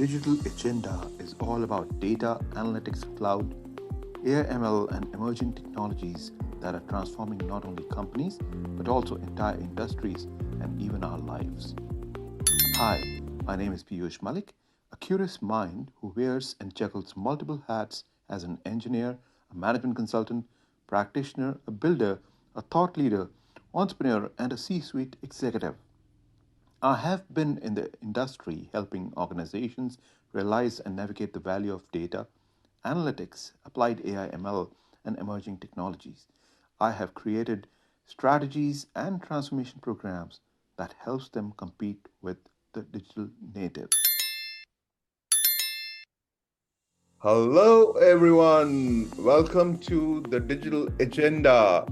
digital agenda is all about data, analytics, cloud, AI, ML, and emerging technologies that are transforming not only companies but also entire industries and even our lives. Hi, my name is Piyush Malik, a curious mind who wears and juggles multiple hats as an engineer, a management consultant, practitioner, a builder, a thought leader, entrepreneur, and a C suite executive. I have been in the industry helping organizations realize and navigate the value of data, analytics, applied AI ML, and emerging technologies. I have created strategies and transformation programs that helps them compete with the digital natives. Hello, everyone. Welcome to the Digital Agenda.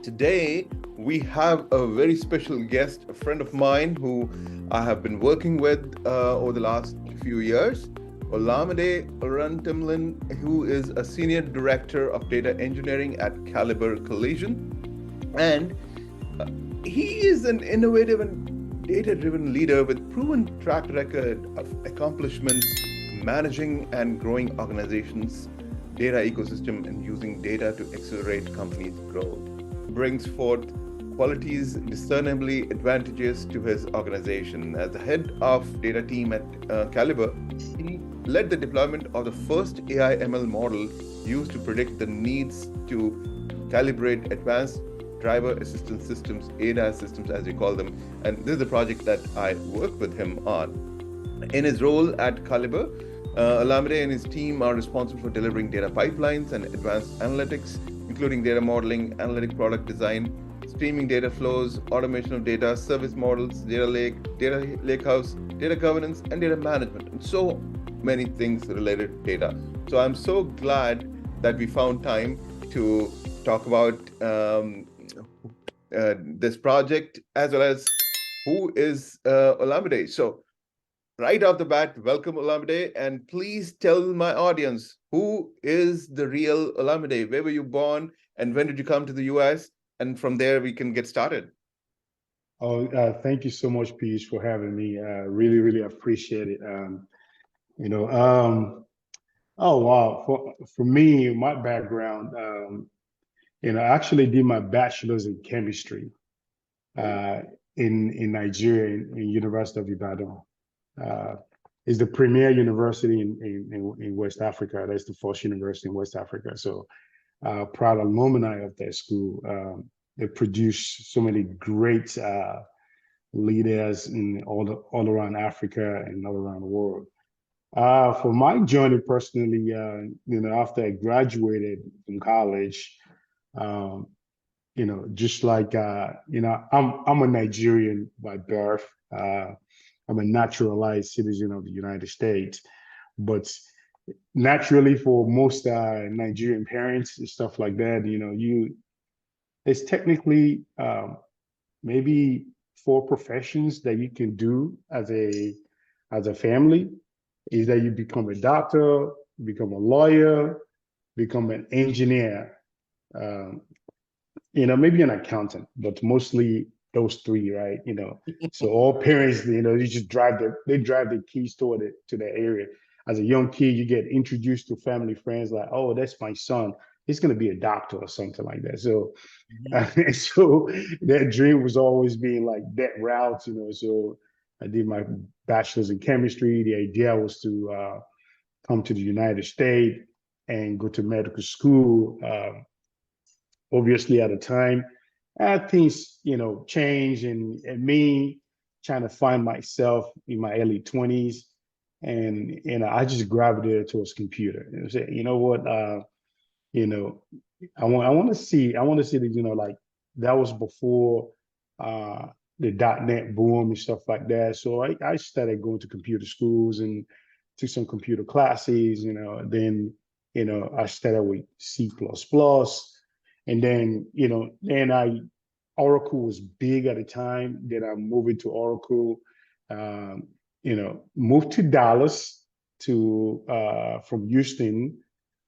Today, we have a very special guest, a friend of mine who I have been working with over the last few years, Olamide Oruntimlin, who is a senior director of data engineering at Caliber Collision. And he is an innovative and data-driven leader with proven track record of accomplishments managing and growing organizations, data ecosystem, and using data to accelerate companies' growth. Brings forth qualities discernibly advantageous to his organization. As the head of data team at Caliber, he led the deployment of the first AI ML model used to predict the needs to calibrate advanced driver assistance systems, ADAS systems as we call them. And this is the project that I worked with him on. In his role at Caliber, Olamide and his team are responsible for delivering data pipelines and advanced analytics, including data modeling, analytic product design, streaming data flows, automation of data, service models, data lakehouse, data governance, and data management, and so many things related to data. So I'm so glad that we found time to talk about this project as well as who is Olamide. So right off the bat, welcome Olamide, and please tell my audience, who is the real Olamide? Where were you born and when did you come to the US? And from there, we can get started. Thank you so much, Piyush, for having me. Really appreciate it. Oh, wow. For me, my background, I actually did my bachelor's in chemistry in Nigeria, in University of Ibadan. It's the premier university in West Africa. That's the first university in West Africa. So proud alumni of that school. They produce so many great leaders in all around Africa and all around the world. For my journey personally, after I graduated from college, just like I'm a Nigerian by birth. I'm a naturalized citizen of the United States, but naturally for most Nigerian parents and stuff like that, it's technically maybe 4 professions that you can do as a family. Is that you become a doctor, become a lawyer, become an engineer, maybe an accountant, but mostly those 3, right? So all parents, you just drive their kids toward to that area. As a young kid, you get introduced to family friends like, oh, that's my son. He's going to be a doctor or something like that. So, so that dream was always being like that route, So I did my bachelor's in chemistry. The idea was to come to the United States and go to medical school. Obviously, at the time, things change, and me trying to find myself in my early 20s, and I just gravitated towards computer and say, you know what, I want to see that, like that was before the .NET boom and stuff like that. So I started going to computer schools and took some computer classes, then I started with C++. And then, Oracle was big at the time. Then I moved into Oracle, moved to Dallas from Houston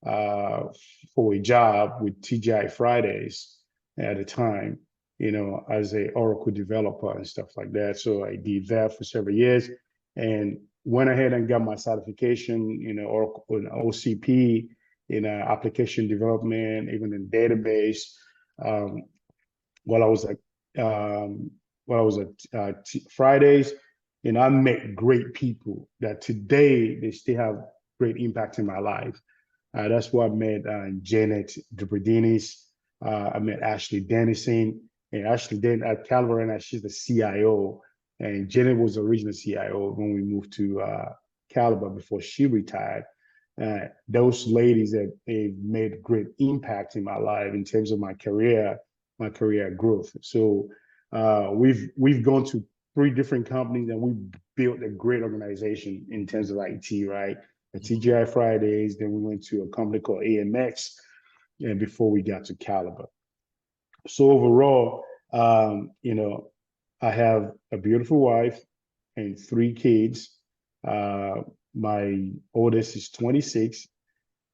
for a job with TGI Fridays at the time, as a Oracle developer and stuff like that. So I did that for several years. And went ahead and got my certification, or OCP in application development, even in database. Um, while I was at Fridays, I met great people that today they still have great impact in my life. That's where I met Janet Duberdinis. I met Ashley Dennison, and Ashley Den at Caliber, and she's the CIO. And Janet was the original CIO when we moved to Caliber before she retired. Those ladies that they've made great impact in my life in terms of my career growth. So we've gone to 3 different companies, and we built a great organization in terms of IT, right? At TGI Fridays, then we went to a company called AMX, and before we got to Caliber. So overall, I have a beautiful wife and 3 kids. My oldest is 26.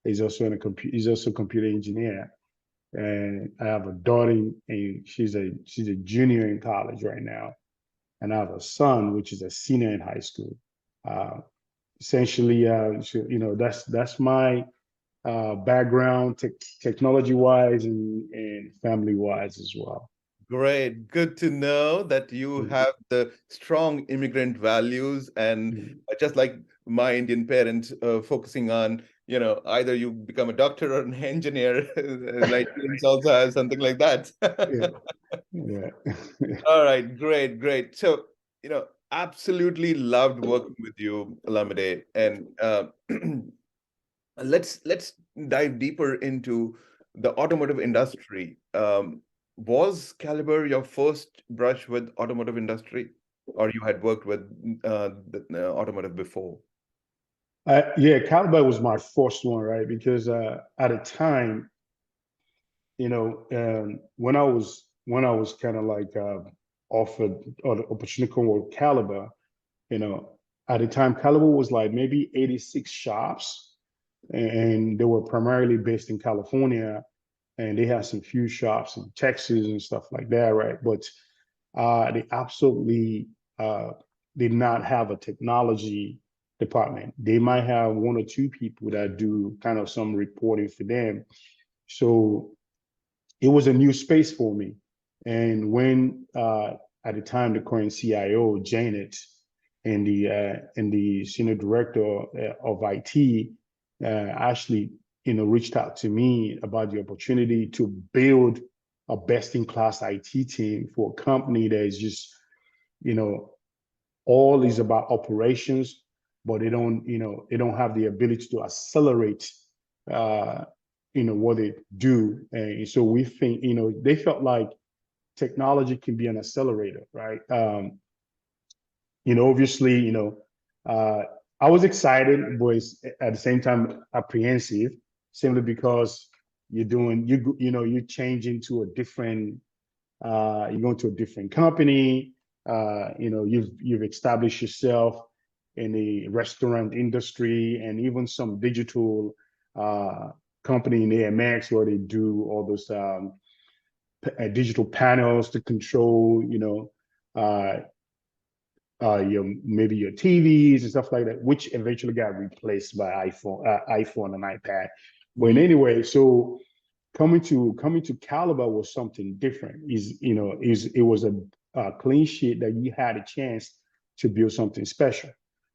He's also a computer engineer, and I have a daughter, and she's a junior in college right now, and I have a son, which is a senior in high school. Essentially, that's my background, technology wise and family wise as well. Great. Good to know that you have the strong immigrant values, and just like my Indian parents, focusing on, either you become a doctor or an engineer, Nigerians also have something like that. Yeah. All right, great, great. So, absolutely loved working with you, Olamide, and let's dive deeper into the automotive industry. Was Caliber your first brush with automotive industry, or you had worked with the automotive before? Yeah, Caliber was my first one, right? Because at a time, when I was kind of like offered or the opportunity to come with Caliber, you know, at the time Caliber was like maybe 86 shops, and they were primarily based in California, and they had some few shops in Texas and stuff like that, right? But they absolutely did not have a technology department. They might have 1 or 2 people that do kind of some reporting for them. So it was a new space for me. And when at the time the current CIO, Janet, and the senior director of IT actually reached out to me about the opportunity to build a best-in-class IT team for a company that is just all is about operations, but they don't have the ability to accelerate what they do. And so we think they felt like technology can be an accelerator, right? Obviously, I was excited, but at the same time apprehensive, simply because you're changing to a different, you're going to a different company. You've established yourself in the restaurant industry and even some digital company in AMX where they do all those digital panels to control, maybe your TVs and stuff like that, which eventually got replaced by iPhone and iPad. But anyway, so coming to Caliber was something different. It was a clean sheet that you had a chance to build something special.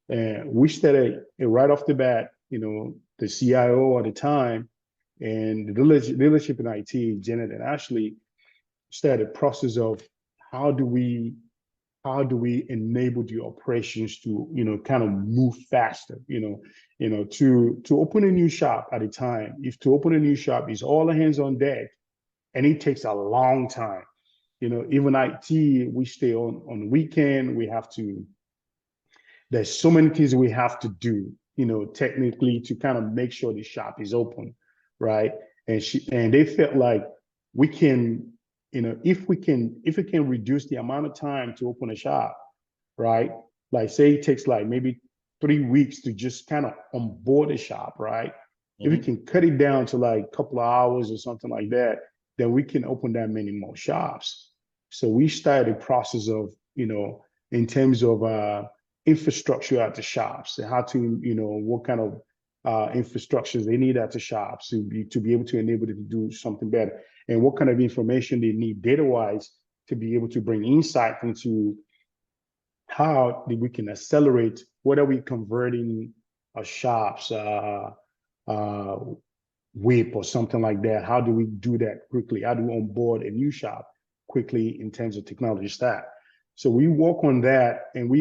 And we started right off the bat. The CIO at the time and the leadership in IT, Janet and Ashley, started a process of how do we enable the operations to kind of move faster, to open a new shop at a time. If to open a new shop is all hands on deck, and it takes a long time. Even IT, we stay on the weekend. There's so many things we have to do, technically to kind of make sure the shop is open, right? And they felt like we can, if we can reduce the amount of time to open a shop, right? Like say it takes like maybe 3 weeks to just kind of onboard a shop, right? If we can cut it down to like a couple of hours or something like that, then we can open that many more shops. So we started a process of, in terms of infrastructure at the shops, and how to, what kind of infrastructures they need at the shops to be able to enable them to do something better, and what kind of information they need data-wise to be able to bring insight into how we can accelerate, what are we converting a shop's whip or something like that. How do we do that quickly? How do we onboard a new shop quickly in terms of technology stack? So we work on that, and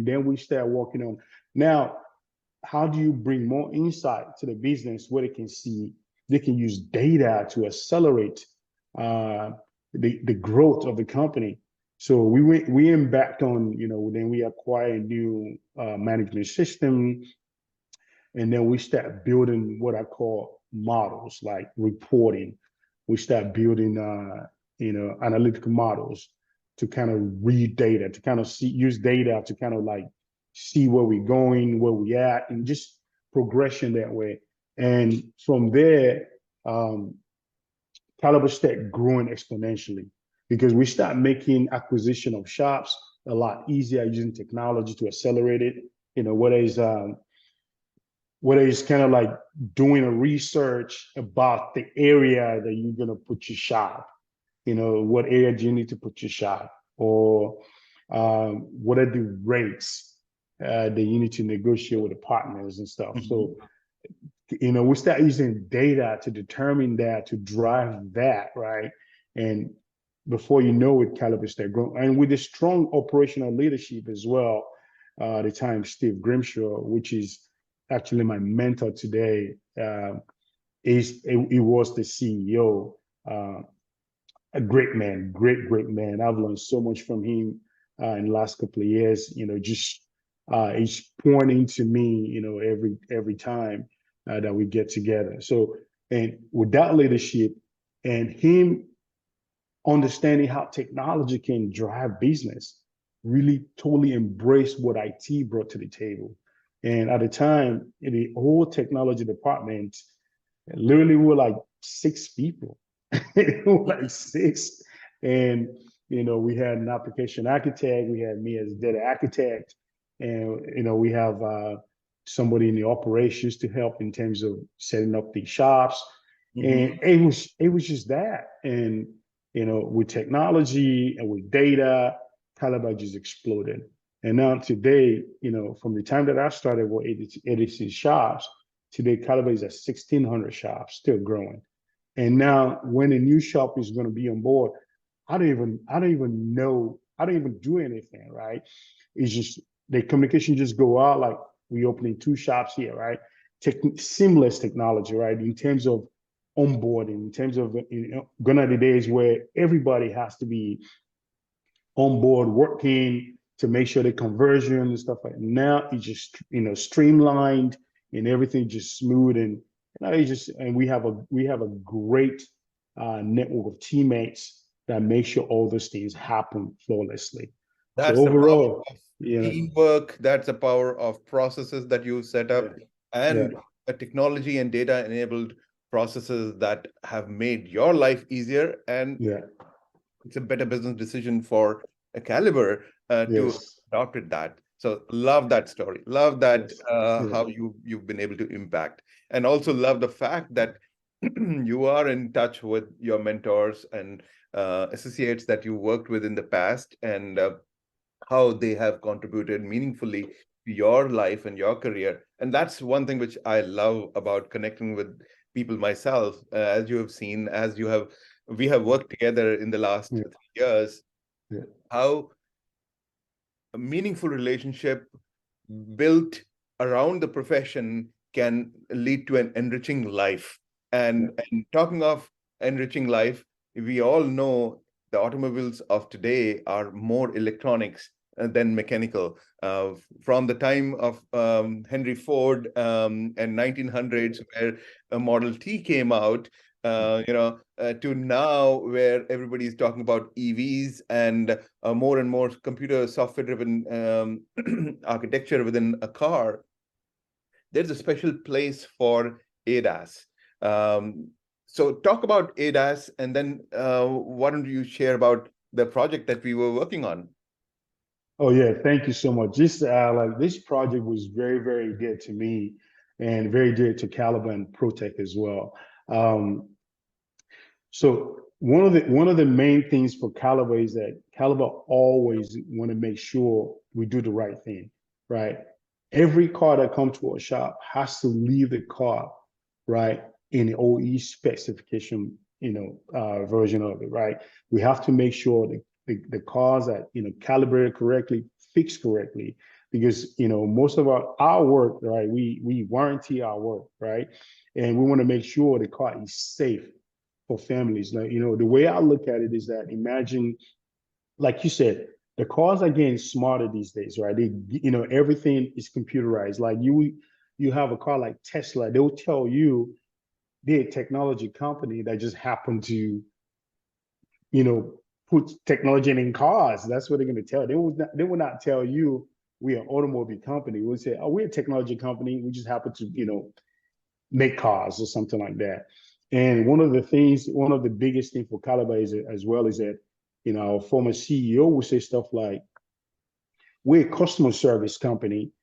then we start working on, now, how do you bring more insight to the business where they can use data to accelerate the growth of the company. So we embarked on, then we acquire a new management system, and then we start building what I call models, like reporting. We start building, analytical models to kind of read data, to kind of use data to kind of like see where we're going, where we at, and just progression that way. And from there, Caliber start growing exponentially because we start making acquisition of shops a lot easier using technology to accelerate it. Whether it's kind of like doing a research about the area that you're gonna put your shop. What area do you need to put your shop, or what are the rates that you need to negotiate with the partners and stuff. Mm-hmm. So, we start using data to determine that, to drive that, right? And before you know it, Caliber start growing. And with the strong operational leadership as well, at the time, Steve Grimshaw, which is actually my mentor today, he was the CEO. A great man, great man. I've learned so much from him in the last couple of years. He's pouring into me, every time that we get together. So, and with that leadership and him understanding how technology can drive business, really totally embrace what IT brought to the table. And at the time, in the whole technology department, literally we were like 6 people. Like 6. And we had an application architect, we had me as data architect, and we have somebody in the operations to help in terms of setting up the shops. Mm-hmm. And it was just that. And with technology and with data, Caliber just exploded. And now today, from the time that I started with 86 shops, today Caliber is at 1,600 shops, still growing. And now when a new shop is going to be on board, I don't even know, I don't even do anything, right? It's just the communication just go out, like we opening 2 shops here, right? Seamless technology, right? In terms of onboarding, in terms of, gone are the days where everybody has to be on board working to make sure the conversion and stuff like that. Now it's just, streamlined and everything just smooth, and and we have a great network of teammates that make sure all those things happen flawlessly. That's so overall, teamwork. That's the power of processes that you set up, and a technology and data enabled processes that have made your life easier, and it's a better business decision for a Caliber to adopt that. So love that story. Love that how you've been able to impact, and also love the fact that you are in touch with your mentors and associates that you worked with in the past, and how they have contributed meaningfully to your life and your career. And that's one thing which I love about connecting with people myself, as you have seen, we have worked together in the last 3 years, how a meaningful relationship built around the profession can lead to an enriching life. And talking of enriching life, we all know the automobiles of today are more electronics than mechanical. From the time of Henry Ford and 1900s, where a Model T came out, to now where everybody is talking about EVs and more and more computer software-driven architecture within a car, there's a special place for ADAS. So talk about ADAS, and then why don't you share about the project that we were working on? Oh yeah, thank you so much. This like this project was very, very dear to me and very dear to Caliber and Protect as well. Um, so one of the main things for Caliber is that Caliber always want to make sure we do the right thing, right? Every car that comes to our shop has to leave the car, right, in the OE specification, version of it, right? We have to make sure the cars are, calibrated correctly, fixed correctly, because most of our work, right, we warranty our work, right, and we want to make sure the car is safe for families. Like, the way I look at it is that imagine, like you said, the cars are getting smarter these days, right? Everything is computerized. Like you have a car like Tesla, they'll tell you they're a technology company that just happened to, you know, put technology in cars. That's what they're going to tell. They will not tell you we're an automobile company. We'll say, oh, we're a technology company. We just happen to, make cars or something like that. And one of the biggest things for Caliber is as well is that, our former CEO would say stuff like, we're a customer service company.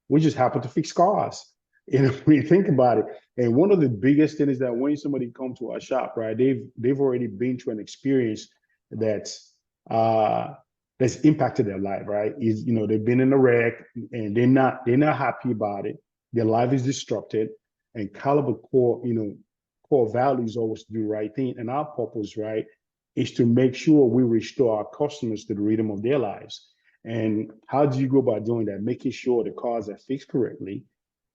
We just happen to fix cars. When you think about it. And one of the biggest things is that when somebody comes to our shop, right, they've already been through an experience that's that's impacted their life, right? They've been in a wreck and they're not happy about it. Their life is disrupted. And Caliber core values always to do the right thing. And our purpose, right, is to make sure we restore our customers to the rhythm of their lives. And how do you go about doing that? Making sure the cars are fixed correctly,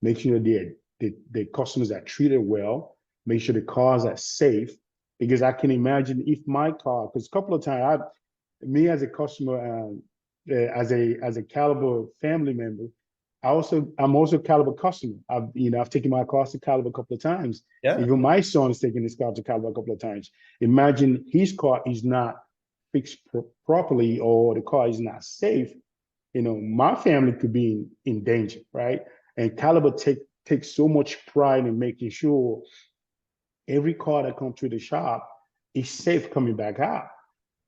making sure the customers are treated well, make sure the cars are safe. Because I can imagine if my car, because a couple of times, me as a customer, as a Caliber family member, I'm also a Caliber customer. I've taken my cars to Caliber a couple of times. Yeah. Even my son has taken his car to Caliber a couple of times. Imagine his car is not fixed properly or the car is not safe. My family could be in danger, right? And Caliber takes so much pride in making sure every car that comes to the shop is safe coming back out.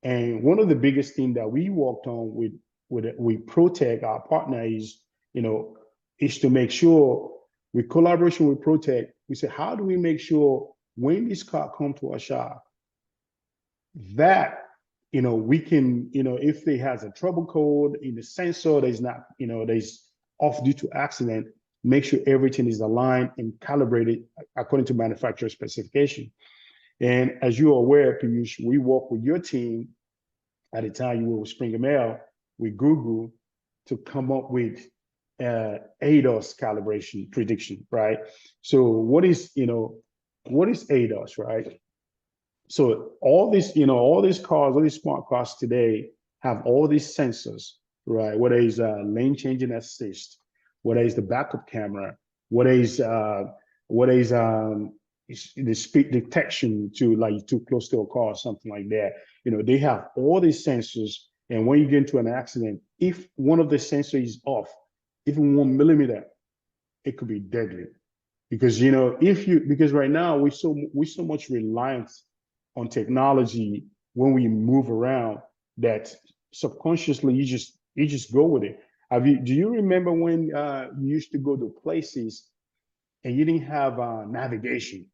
And one of the biggest things that we worked on with Protect, our partner, is to make sure, with collaboration with Protect, we say, how do we make sure when this car comes to our shop that we can, if they has a trouble code in the sensor that is not, that is off due to accident, make sure everything is aligned and calibrated according to manufacturer specification. And as you are aware, Piyush, we work with your team at the time you were with Springer Mail, with Google, to come up with ADAS calibration prediction, right? So what is ADAS, right? So all these cars, all these smart cars today have all these sensors, right? Whether it's lane changing assist, whether it's the backup camera, whether it's the speed detection to, like, too close to a car or something like that. They have all these sensors, and when you get into an accident, if one of the sensors is off, even 1 millimeter, it could be deadly. Because because right now we're so much reliant on technology when we move around that subconsciously you just go with it. Do you remember when you used to go to places and you didn't have navigation?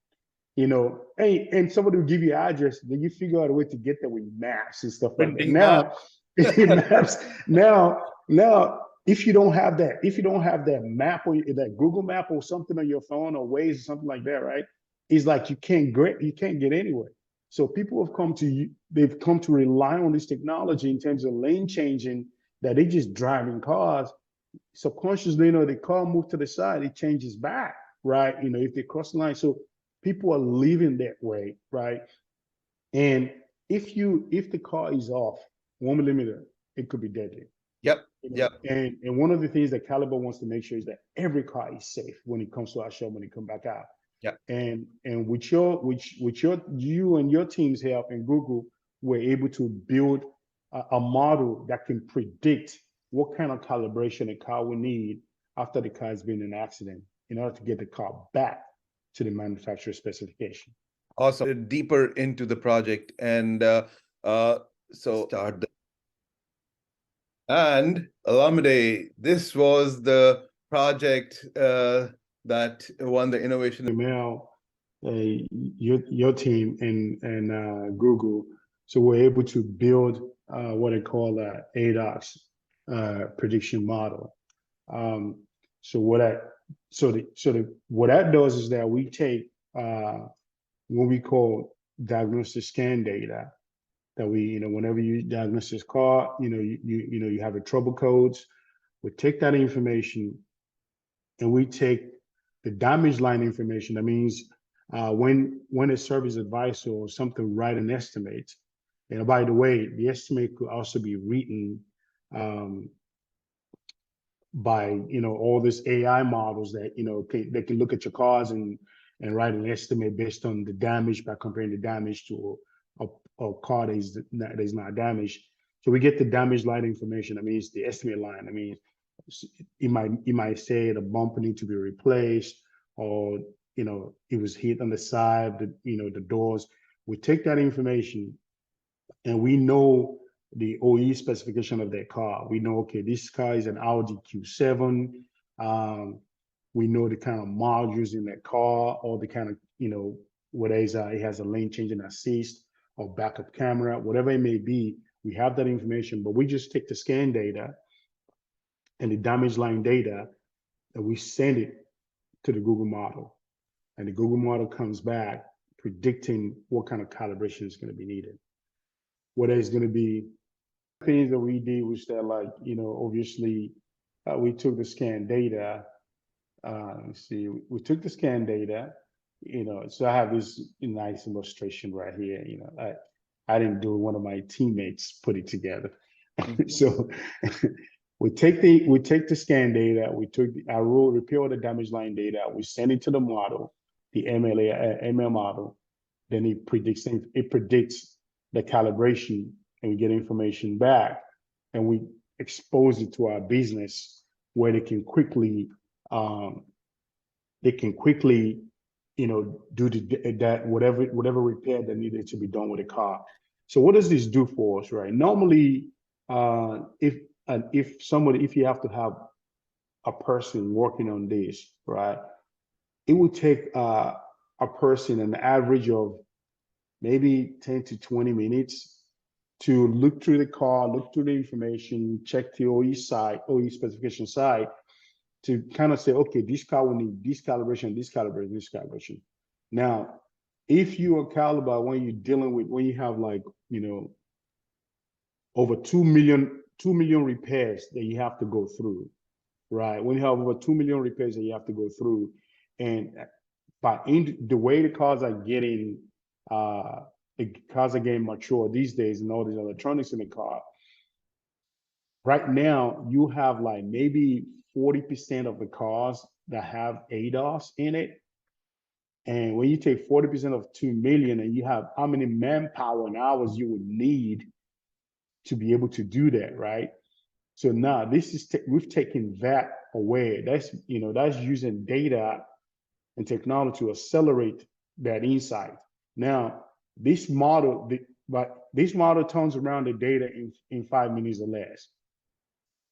And somebody will give you an address, then you figure out a way to get there with maps and stuff like that. Printing map. Now, maps. Now, if you don't have that map or that Google map or something on your phone or Waze or something like that, right? It's like you can't get anywhere. So people they've come to rely on this technology in terms of lane changing, that they just driving cars. Subconsciously, the car moves to the side, it changes back, right? If they cross the line. So people are living that way, right? And if the car is off 1 millimeter, it could be deadly. Yep. Yep. And one of the things that Caliber wants to make sure is that every car is safe when it comes to our show, when it come back out. Yeah. And with you and your team's help and Google, we're able to build a model that can predict what kind of calibration a car will need after the car has been in an accident in order to get the car back to the manufacturer specification. Awesome. Deeper into the project, and so start And Olamide, this was the project that won the innovation. Email your team and Google, so we're able to build what I call a ADOS prediction model. So what what that does is that we take what we call diagnostic scan data that we, whenever you diagnose this car, you have a trouble codes. We take that information and we take the damage line information. That means when a service advisor or something write an estimate, and by the way, the estimate could also be written by all these AI models that they can look at your cars and write an estimate based on the damage by comparing the damage to a car that is not damaged. So we get the damage line information. I mean, it's the estimate line. I mean, it might say the bumper need to be replaced, or it was hit on the side, the doors. We take that information and we know the OE specification of that car. We know, okay, this car is an Audi Q7. We know the kind of modules in that car, or the kind of, whether it has a lane changing assist or backup camera, whatever it may be. We have that information, but we just take the scan data and the damage line data and we send it to the Google model. And the Google model comes back predicting what kind of calibration is going to be needed. Whether it's going to be things that we did was that, like, obviously we took the scan data. Let's see, we took the scan data, so I have this nice illustration right here. I didn't do it, one of my teammates put it together. So we take the scan data, I repeal the damage line data, we send it to the model, the ML model, then it predicts the calibration, and we get information back, and we expose it to our business where they can quickly do that whatever repair that needed to be done with the car. So what does this do for us, right? Normally, if you have to have a person working on this, right, it would take a person an average of maybe 10 to 20 minutes to look through the car, look through the information, check the OE specification side, to kind of say, okay, this car will need this calibration, this calibration, this calibration. Now, if you are caliber, when you have like, over 2 million repairs that you have to go through, right? When you have over 2 million repairs that you have to go through, and the way the cars are getting mature these days, and all these electronics in the car, right now you have like maybe 40% of the cars that have ADAS in it. And when you take 40% of 2 million, and you have how many manpower and hours you would need to be able to do that, right? So now we've taken that away. That's using data and technology to accelerate that insight. Now, this model turns around the data in 5 minutes or less.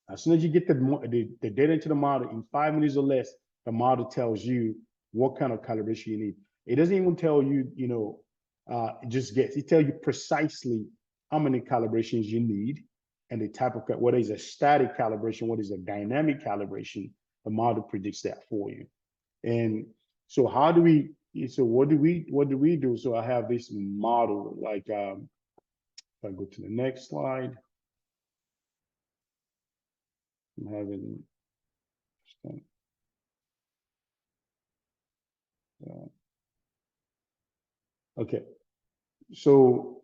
As soon as you get the data into the model in 5 minutes or less, the model tells you what kind of calibration you need. It doesn't even tell you, it tells you precisely how many calibrations you need, and the type of, what is a static calibration, what is a dynamic calibration. The model predicts that for you. And so what do we do? So I have this model, like, if I go to the next slide, I'm having, okay. So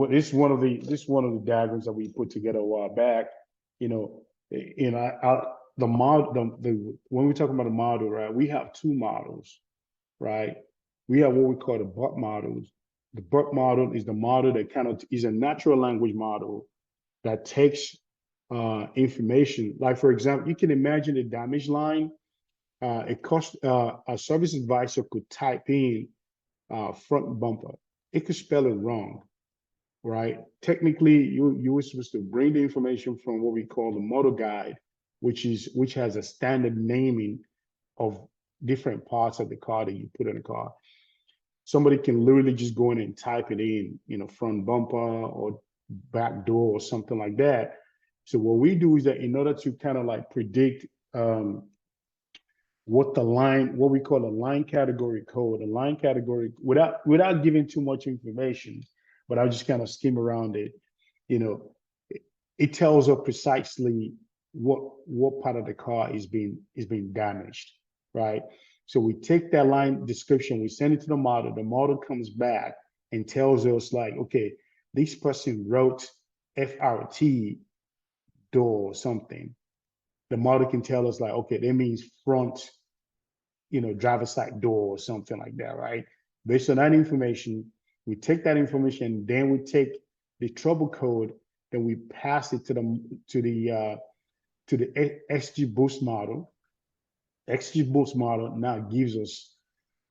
this is one of the diagrams that we put together a while back. The model, when we talk about a model, right? We have two models, right? We have what we call the BUT models. The BUT model is the model that is a natural language model that takes information. Like, for example, you can imagine a damage line. A service advisor could type in front bumper. It could spell it wrong, right? Technically, you were supposed to bring the information from what we call the model guide, which has a standard naming of different parts of the car that you put in the car. Somebody can literally just go in and type it in, front bumper or back door or something like that. So what we do is that in order to kind of like predict what we call a line category code, a line category, without giving too much information, but I'll just kind of skim around it. You know, it tells us precisely what part of the car is being damaged, right? So we take that line description, we send it to the model. The model comes back and tells us like, okay, this person wrote FRT door or something. The model can tell us like, okay, that means front, driver's side door or something like that, right? Based on that information, we take that information, then we take the trouble code, then we pass it to the XG Boost model. XG Boost model now gives us,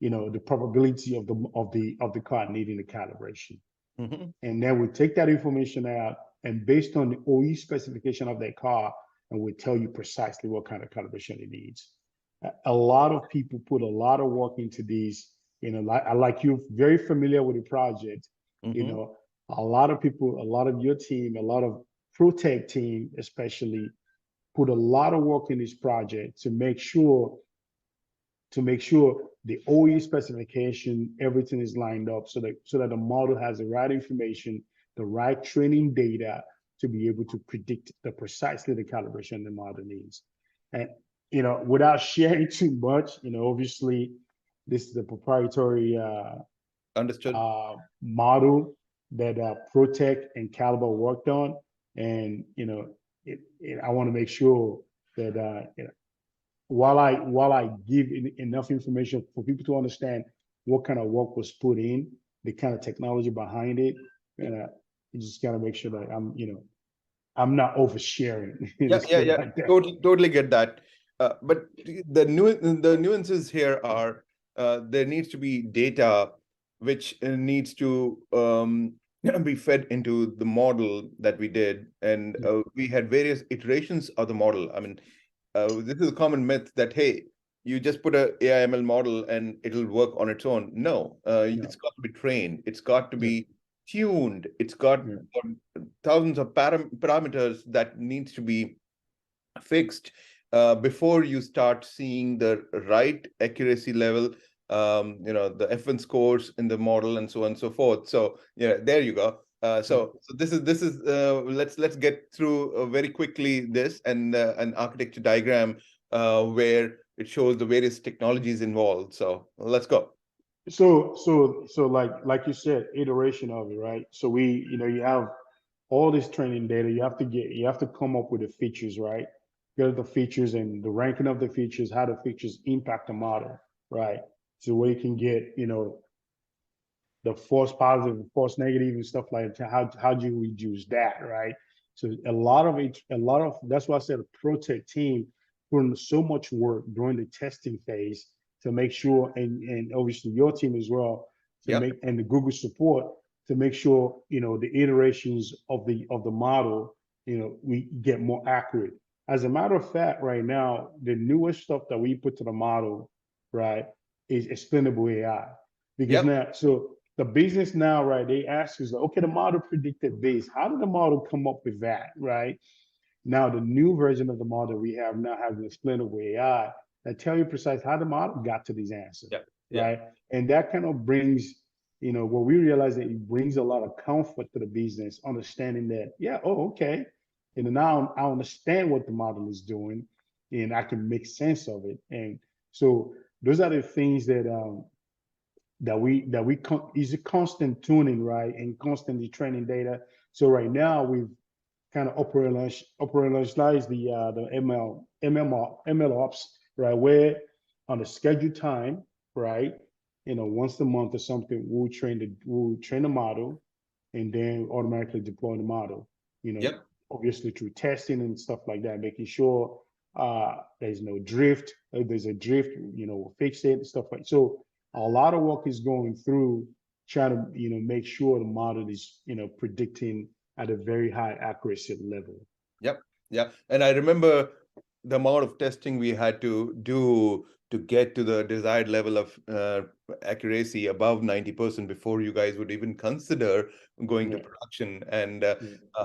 the probability of the car needing the calibration. Mm-hmm. And then we take that information out, and based on the OE specification of that car, and we tell you precisely what kind of calibration it needs. A lot of people put a lot of work into these. Like you're very familiar with the project. Mm-hmm. A lot of people, a lot of your team, a lot of ProTech team, especially, put a lot of work in this project to make sure the OE specification, everything is lined up so that the model has the right information, the right training data to be able to predict precisely the calibration the model needs. And without sharing too much, obviously this is a proprietary Understood. model that ProTech and Caliber worked on, and I want to make sure that while I give enough information for people to understand what kind of work was put in, the kind of technology behind it, you just gotta make sure that I'm not oversharing. Yeah, Let's yeah, put it yeah. like that. Totally get that. But the nuances here are there needs to be data which needs to be fed into the model that we did, and we had various iterations of the model. I mean, this is a common myth that hey, you just put a AI/ML model and it'll work on its own. No, Yeah, it's got to be trained. It's got to yeah, be tuned. It's got yeah, thousands of parameters that needs to be fixed before you start seeing the right accuracy level, the F1 scores in the model and so on and so forth. So yeah, there you go. So this is let's get through very quickly this and an architecture diagram where it shows the various technologies involved. So let's go. so like you said, iteration of it, right? So you have all this training data. You have to come up with the features, right? Get the features and the ranking of the features, how the features impact the model, right? So where you can get, the false positive, false negative, and stuff like that. How do you reduce that, right? So a lot of that's why I said a ProTech team put in so much work during the testing phase to make sure, and obviously your team as well, Yep. and the Google support to make sure the iterations of the model, we get more accurate. As a matter of fact, right now the newest stuff that we put to the model, right, is explainable AI, because Yep. now the business now, right, they ask us, like, okay, the model predicted this. How did the model come up with that, right? Now, the new version of the model we have now has an explainable AI that tell you precisely how the model got to these answers, Yep. Yeah. right? And that kind of brings, what we realize that it brings a lot of comfort to the business, understanding that, yeah, oh, okay. Now I understand what the model is doing and I can make sense of it. And so those are the things that is a constant tuning, right, and constantly training data. So right now we've kind of operationalized the ML ops, right, where on a scheduled time, right, once a month or something, we'll train the model and then automatically deploy the model, Yep. obviously through testing and stuff like that, making sure there's no drift. If there's a drift, we'll fix it and stuff like so. A lot of work is going through trying to, make sure the model is, predicting at a very high accuracy level. Yep. Yeah. And I remember the amount of testing we had to do to get to the desired level of accuracy above 90% before you guys would even consider going to Yeah. production, and Yeah.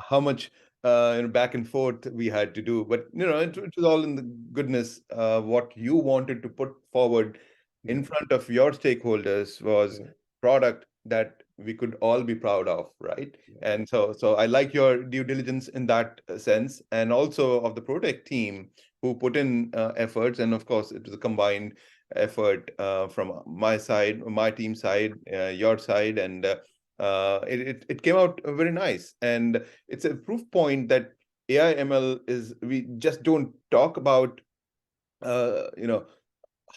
how much back and forth we had to do. But it was all in the goodness. What you wanted to put forward Yeah. in front of your stakeholders was Yeah. product that we could all be proud of, right? Yeah. And so I like your due diligence in that sense, and also of the Protect team who put in efforts. And of course, it was a combined effort from my side, my team side, your side, and it came out very nice. And it's a proof point that AI ML is, we just don't talk about you know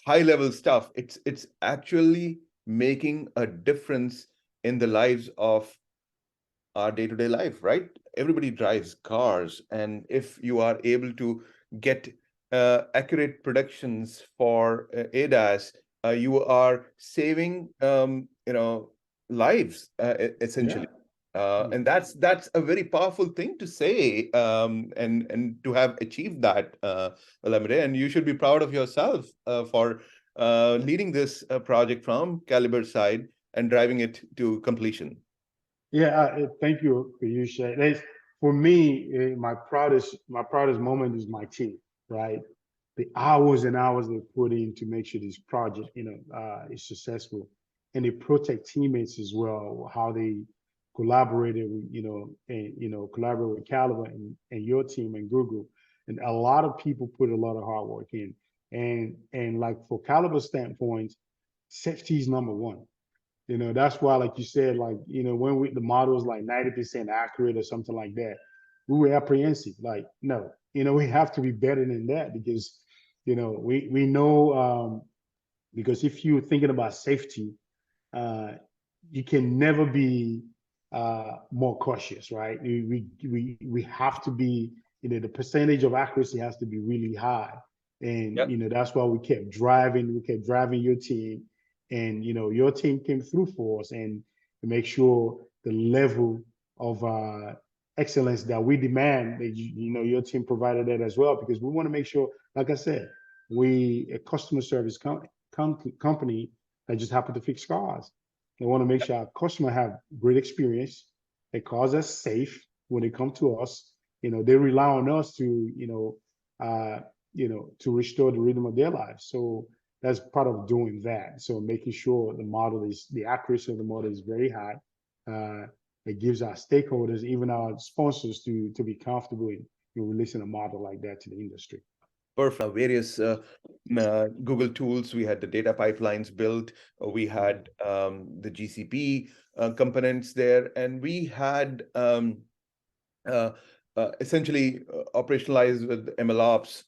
high level stuff. It's actually making a difference in the lives of our day-to-day life, right? Everybody drives cars, and if you are able to get accurate predictions for ADAS, you are saving, lives, Yeah. essentially. Yeah. And that's a very powerful thing to say, and to have achieved that, Olamide. And you should be proud of yourself for leading this project from Caliber side and driving it to completion. Yeah, thank you, Piyush. For me, my proudest moment is my team, right? The hours and hours they put in to make sure this project, is successful, and they protect teammates as well. How they collaborated, and collaborate with Caliber and your team and Google, and a lot of people put a lot of hard work in, and like for Caliber standpoint, safety is number one. That's why, like you said, like, when the model was like 90% accurate or something like that, we were apprehensive. Like, no, we have to be better than that because, we know, because if you're thinking about safety, uh, you can never be more cautious, right? We have to be, the percentage of accuracy has to be really high, and Yep. that's why we kept driving. We kept driving your team, and your team came through for us, and to make sure the level of excellence that we demand, that your team provided that as well, because we want to make sure, like I said, we a customer service company that just happen to fix cars. They want to make sure our customer have great experience. They cars are safe when they come to us. They rely on us to, to restore the rhythm of their lives. So that's part of doing that. So making sure the accuracy of the model is very high. It gives our stakeholders, even our sponsors, to be comfortable in releasing a model like that to the industry. Perfect. Various Google tools. We had the data pipelines built. We had the GCP components there, and we had uh, essentially operationalized with MLOps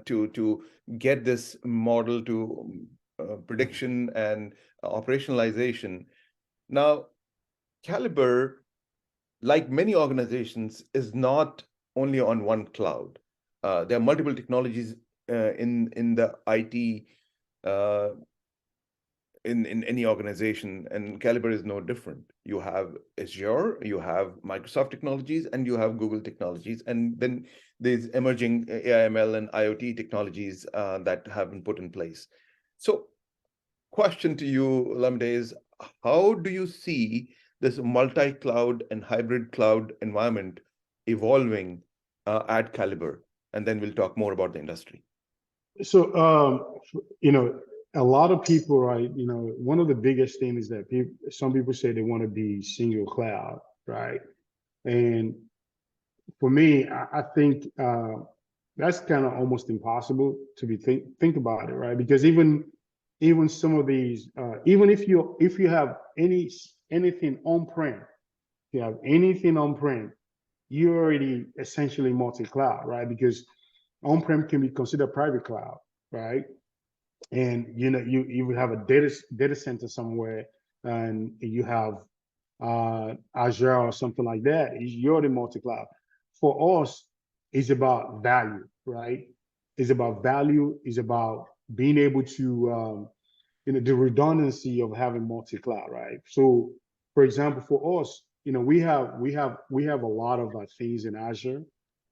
to get this model to prediction and operationalization. Now, Caliber, like many organizations, is not only on one cloud. There are multiple technologies in the IT, uh, in any organization, and Caliber is no different. You have Azure, you have Microsoft technologies, and you have Google technologies, and then there's emerging AIML and IoT technologies that have been put in place. So, question to you, Lamde, is how do you see this multi-cloud and hybrid cloud environment evolving at Caliber? And then we'll talk more about the industry. So, a lot of people, right? One of the biggest things is that some people say they want to be single cloud, right? And for me, I think that's kind of almost impossible to be think about it, right? Because even some of these, even if you have anything on prem, you have anything on prem, you're already essentially multi-cloud, right? Because on-prem can be considered private cloud, right? And you would have a data center somewhere, and you have Azure or something like that. You're the multi-cloud. For us, it's about value, right? It's about value. It's about being able to the redundancy of having multi-cloud, right? So, for example, for us, we have a lot of things in Azure.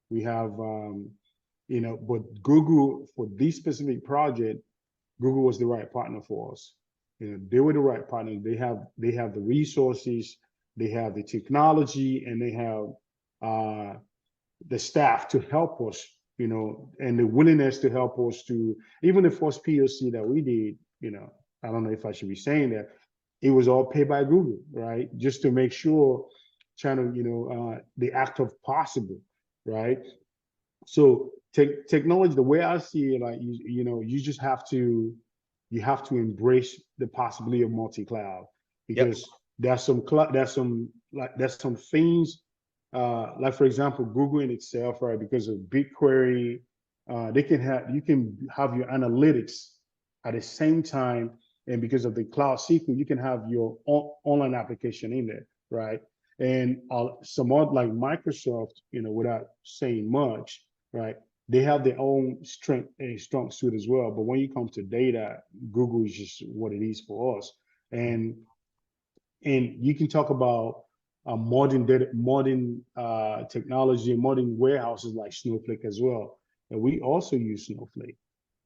We have, but Google, for this specific project, Google was the right partner for us. They were the right partner. They have the resources, they have the technology, and they have the staff to help us, and the willingness to help us to, even the first POC that we did, I don't know if I should be saying that, it was all paid by Google, right? Just to make sure, trying to, the act of possible, right? So technology, the way I see it, like you just have to embrace the possibility of multi-cloud, Yep. because there's some things, like for example, Google in itself, right? Because of BigQuery, you can have your analytics at the same time, and because of the cloud SQL, you can have your online application in there, right? And some odd, like Microsoft, without saying much, right? They have their own strength and strong suit as well. But when you come to data, Google is just what it is for us. And you can talk about modern data, modern technology, modern warehouses like Snowflake as well. And we also use Snowflake.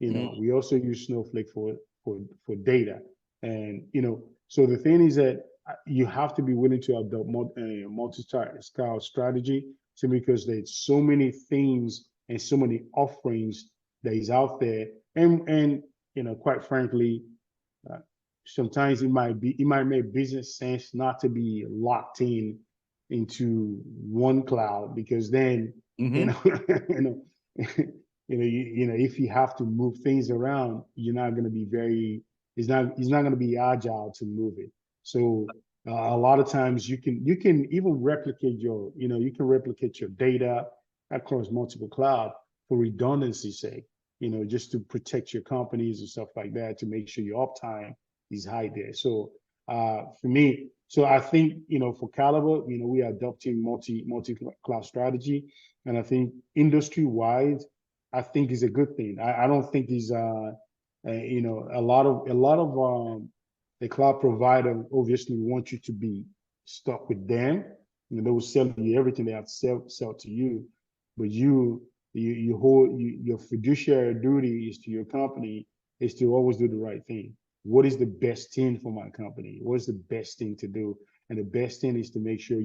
Mm. We also use Snowflake for data. And so the thing is that you have to be willing to adopt multi-scale strategy, simply because there's so many things and so many offerings that is out there. And quite frankly, uh, sometimes it might make business sense not to be locked into one cloud, because then you Hmm. know you know if you have to move things around, you're not going to be very it's not going to be agile to move it. So a lot of times you can even replicate your data across multiple cloud for redundancy's sake, just to protect your companies and stuff like that, to make sure your uptime is high there. So for me, so I think, for Caliber, we are adopting multi cloud strategy, and I think industry wide, I think is a good thing. I don't think is a lot of the cloud provider obviously want you to be stuck with them. They will sell you everything they have to sell to you, but your fiduciary duty is to your company, is to always do the right thing. What is the best thing for my company? What is the best thing to do? And the best thing is to make sure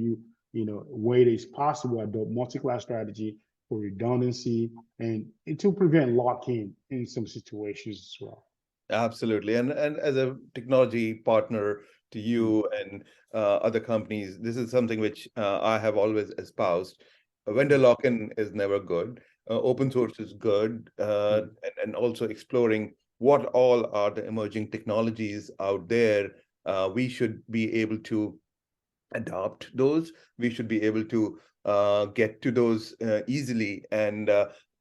where it is possible, adopt multi-cloud strategy for redundancy, and to prevent lock-in in some situations as well. Absolutely. And as a technology partner to Mm. you and other companies, this is something which I have always espoused. A vendor lock-in is never good. Open source is good, Mm. and also exploring what all are the emerging technologies out there. We should be able to adopt those. We should be able to get to those easily and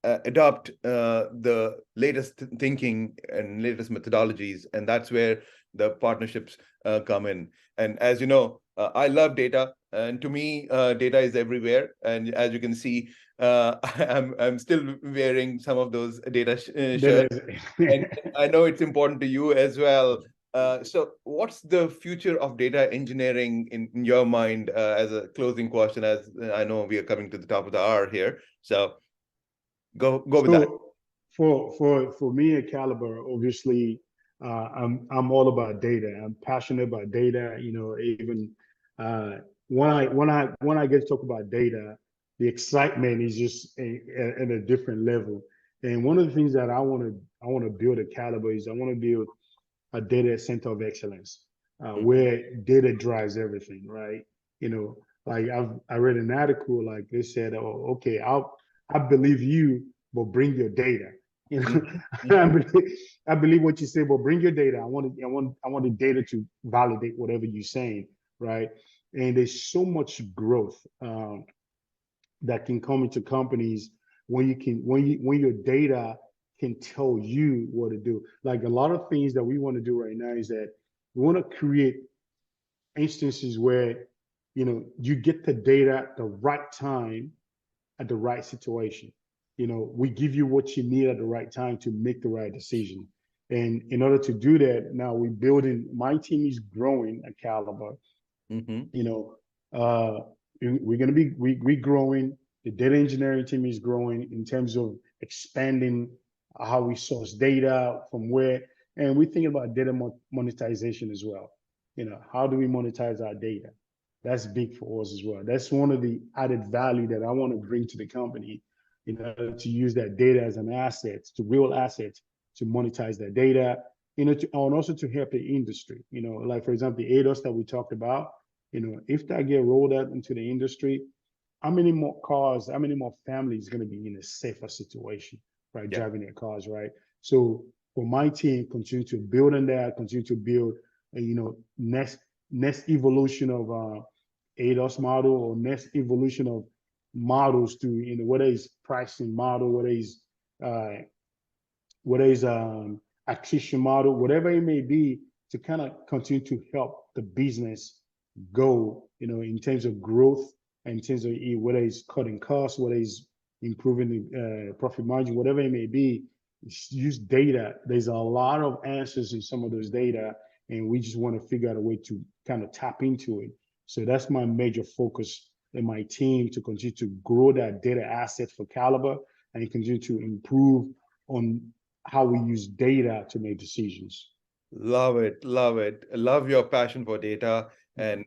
adopt the latest thinking and latest methodologies. And that's where the partnerships come in. And as you know, I love data. And to me, data is everywhere. And as you can see, I'm still wearing some of those data shirts. That And is, I know it's important to you as well. So what's the future of data engineering in your mind, as a closing question, as I know we are coming to the top of the hour here. So go with that. so for me at Caliber, obviously, I'm all about data. I'm passionate about data. Even uh, when I get to talk about data, the excitement is just at a different level. And one of the things that I want to build at Caliber is I want to build a data center of excellence, Mhm. where data drives everything, right? Like I read an article, like they said, oh, okay, I believe you, but bring your data. You know, Mhm. I Mhm. believe, I believe what you say, but bring your data. I want the data to validate whatever you're saying, right? And there's so much growth that can come into companies when your data can tell you what to do. Like a lot of things that we want to do right now is that we want to create instances where you get the data at the right time at the right situation. We give you what you need at the right time to make the right decision. And in order to do that, now we're building, my team is growing at Caliber. Mm-hmm. You know, we're going to be, we growing. The data engineering team is growing in terms of expanding how we source data from where, and we're thinking about data monetization as well. You know, how do we monetize our data? That's big for us as well. That's one of the added value that I want to bring to the company in order to use that data as an asset, to real assets, to monetize that data, you know, and also to help the industry. You know, like for example, the ADOS that we talked about, you know, if that get rolled out into the industry, how many more cars, how many more families going to be in a safer situation, right? Yeah. Driving their cars, right? So for my team, continue to build on that, continue to build, you know, next evolution of ADOS model or next evolution of models to, you know, whether it's pricing model, uh, whether it's acquisition model, whatever it may be, to kind of continue to help the business go, you know, in terms of growth and in terms of whether it's cutting costs, whether it's improving the profit margin, whatever it may be, use data. There's a lot of answers in some of those data, and we just want to figure out a way to kind of tap into it. So that's my major focus in my team, to continue to grow that data asset for Caliber and continue to improve on how we use data to make decisions. Love it. Love it. Love your passion for data, and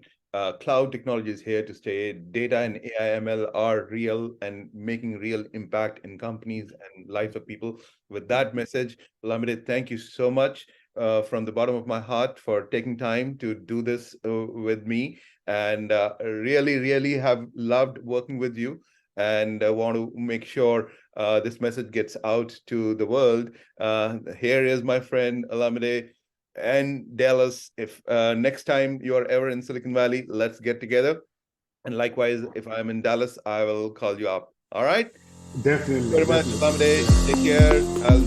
cloud technology is here to stay. Data and AI/ML are real and making real impact in companies and lives of people. With that message, Olamide, thank you so much from the bottom of my heart for taking time to do this with me. And really, really have loved working with you, and want to make sure this message gets out to the world. Here is my friend Olamide and Dallas. If next time you're ever in Silicon Valley, let's get together. And likewise, if I'm in Dallas, I will call you up. All right. Definitely, Very much, definitely. Olamide. Take care. I'll